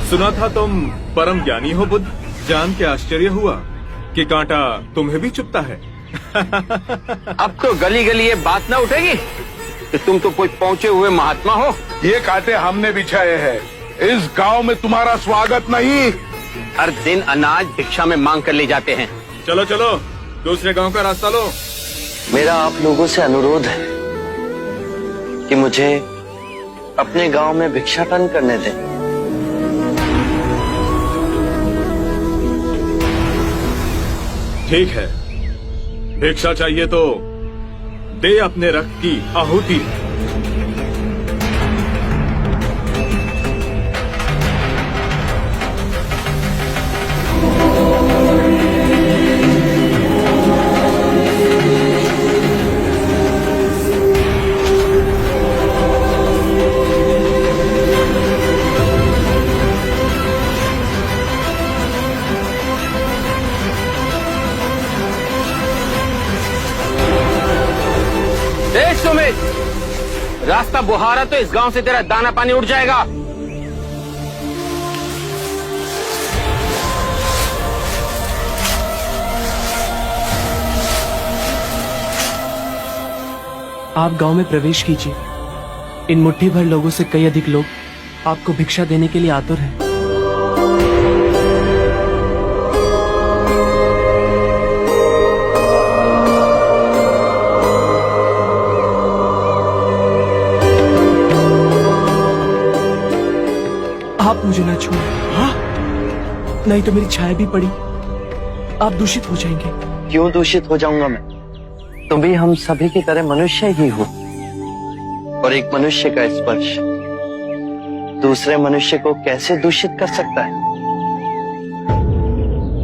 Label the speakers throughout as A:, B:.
A: सुना था तुम परम ज्ञानी हो बुद्ध। जान के आश्चर्य हुआ कि कांटा तुम्हें भी चुभता है।
B: अब तो गली गली ये बात ना उठेगी कि तुम तो कोई पहुंचे हुए महात्मा हो।
C: ये कांटे हमने बिछाए हैं। इस गांव में तुम्हारा स्वागत नहीं।
B: हर दिन अनाज भिक्षा में मांग कर ले जाते हैं।
A: चलो चलो दूसरे गांव का रास्ता लो।
D: मेरा आप लोगों से अनुरोध है कि मुझे अपने गांव में भिक्षाटन करने दें।
A: ठीक है, भिक्षा चाहिए तो दे अपने रक्त की आहुति।
B: सुमित, रास्ता बुहारा तो इस गांव से तेरा दाना पानी उड़ जाएगा।
E: आप गांव में प्रवेश कीजिए। इन मुट्ठी भर लोगों से कई अधिक लोग आपको भिक्षा देने के लिए आतुर हैं। आप मुझे ना छूएं। हाँ? नहीं तो मेरी छाया भी पड़ी आप दूषित हो जाएंगे।
D: क्यों दूषित हो जाऊंगा मैं? तुम भी हम सभी की तरह मनुष्य ही हो, और एक मनुष्य का स्पर्श दूसरे मनुष्य को कैसे दूषित कर सकता है?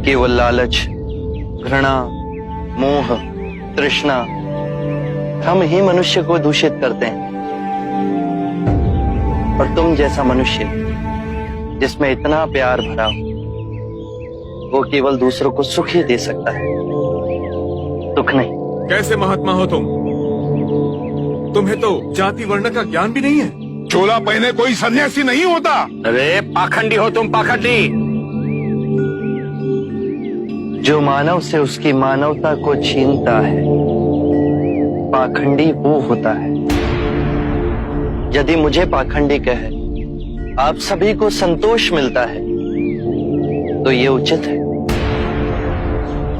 D: केवल लालच, घृणा, मोह, तृष्णा हम ही मनुष्य को दूषित करते हैं। और तुम जैसा मनुष्य जिसमें इतना प्यार भरा हो, वो केवल दूसरों को सुख ही दे सकता है, दुख नहीं।
A: कैसे महात्मा हो तुम? तुम्हें तो जाति वर्ण का ज्ञान भी नहीं है।
C: चोला पहने कोई सन्यासी नहीं होता।
B: अरे पाखंडी हो तुम, पाखंडी।
D: जो मानव से उसकी मानवता को छीनता है, पाखंडी वो होता है। यदि मुझे पाखंडी कहे आप सभी को संतोष मिलता है तो ये उचित है,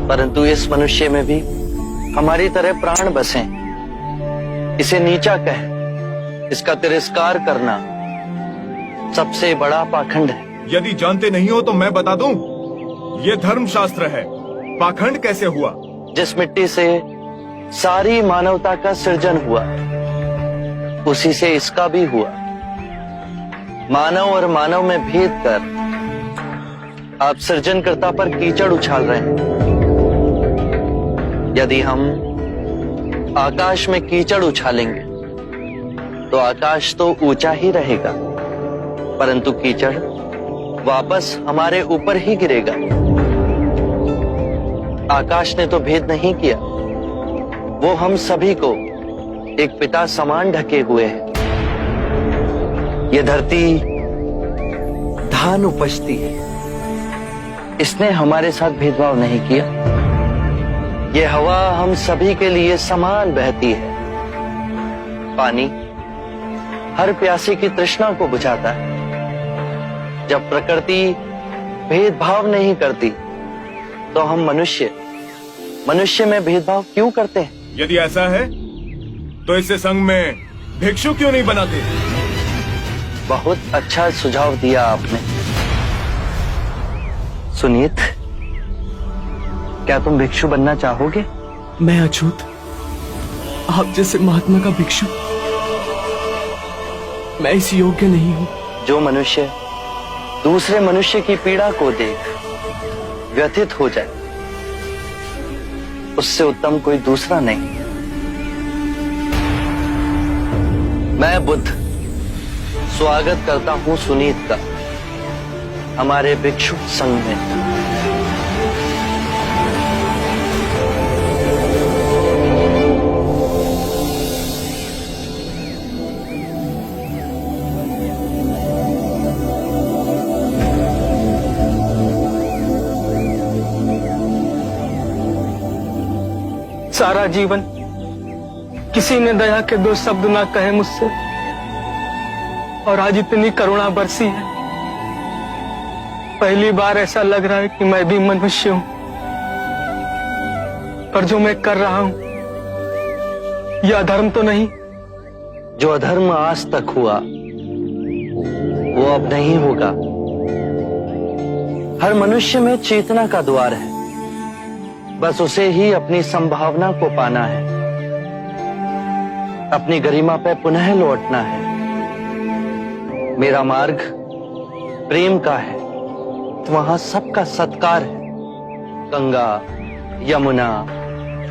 D: परंतु इस मनुष्य में भी हमारी तरह प्राण बसे। इसे नीचा कहे, इसका तिरस्कार करना सबसे बड़ा पाखंड है।
A: यदि जानते नहीं हो तो मैं बता दूं, ये धर्मशास्त्र है। पाखंड कैसे हुआ?
D: जिस मिट्टी से सारी मानवता का सृजन हुआ, उसी से इसका भी हुआ। मानव और मानव में भेद कर आप सृजनकर्ता पर कीचड़ उछाल रहे हैं। यदि हम आकाश में कीचड़ उछालेंगे तो आकाश तो ऊंचा ही रहेगा, परंतु कीचड़ वापस हमारे ऊपर ही गिरेगा। आकाश ने तो भेद नहीं किया, वो हम सभी को एक पिता समान ढके हुए है। ये धरती धान उपजती है, इसने हमारे साथ भेदभाव नहीं किया। ये हवा हम सभी के लिए समान बहती है। पानी हर प्यासी की तृष्णा को बुझाता है। जब प्रकृति भेदभाव नहीं करती तो हम मनुष्य में भेदभाव क्यों करते हैं?
A: यदि ऐसा है तो इसे संघ में भिक्षु क्यों नहीं बनाते?
D: बहुत अच्छा सुझाव दिया आपने। सुनीत, क्या तुम भिक्षु बनना चाहोगे?
E: मैं अछूत, आप जैसे महात्मा का भिक्षु मैं इस योग्य नहीं हूं।
D: जो मनुष्य दूसरे मनुष्य की पीड़ा को देख व्यथित हो जाए, उससे उत्तम कोई दूसरा नहीं। मैं बुद्ध स्वागत करता हूं सुनीत का हमारे भिक्षु संघ में।
F: सारा जीवन किसी ने दया के दो शब्द ना कहे मुझसे, और आज इतनी करुणा बरसी है। पहली बार ऐसा लग रहा है कि मैं भी मनुष्य हूं, पर जो मैं कर रहा हूं यह अधर्म तो नहीं?
D: जो अधर्म आज तक हुआ वो अब नहीं होगा। हर मनुष्य में चेतना का द्वार है, बस उसे ही अपनी संभावना को पाना है, अपनी गरिमा पे पुनः लौटना है। मेरा मार्ग प्रेम का है, तो वहां सबका सत्कार है। गंगा, यमुना,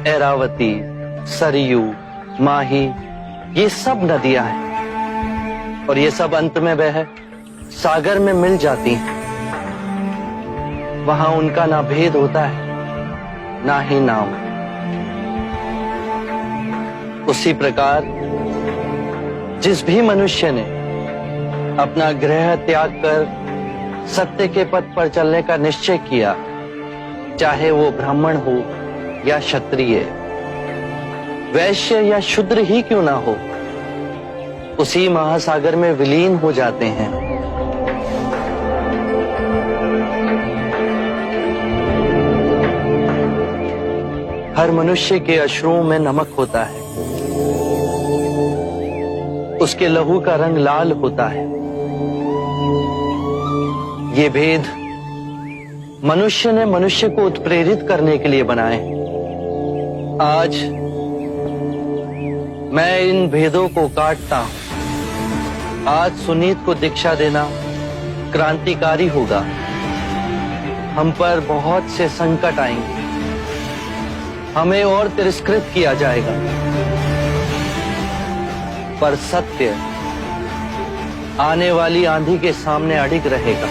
D: ऐरावती, सरयू, माही, ये सब नदियां हैं, और ये सब अंत में वह सागर में मिल जाती हैं। वहां उनका ना भेद होता है, ना ही नाम। उसी प्रकार जिस भी मनुष्य ने अपना गृह त्याग कर सत्य के पथ पर चलने का निश्चय किया, चाहे वो ब्राह्मण हो या क्षत्रिय, वैश्य या शूद्र ही क्यों ना हो, उसी महासागर में विलीन हो जाते हैं। हर मनुष्य के अश्रुओं में नमक होता है, उसके लहू का रंग लाल होता है। ये भेद मनुष्य ने मनुष्य को उत्प्रेरित करने के लिए बनाए। आज मैं इन भेदों को काटता हूं। आज सुनीत को दीक्षा देना क्रांतिकारी होगा। हम पर बहुत से संकट आएंगे, हमें और तिरस्कृत किया जाएगा, पर सत्य आने वाली आंधी के सामने अडिग रहेगा।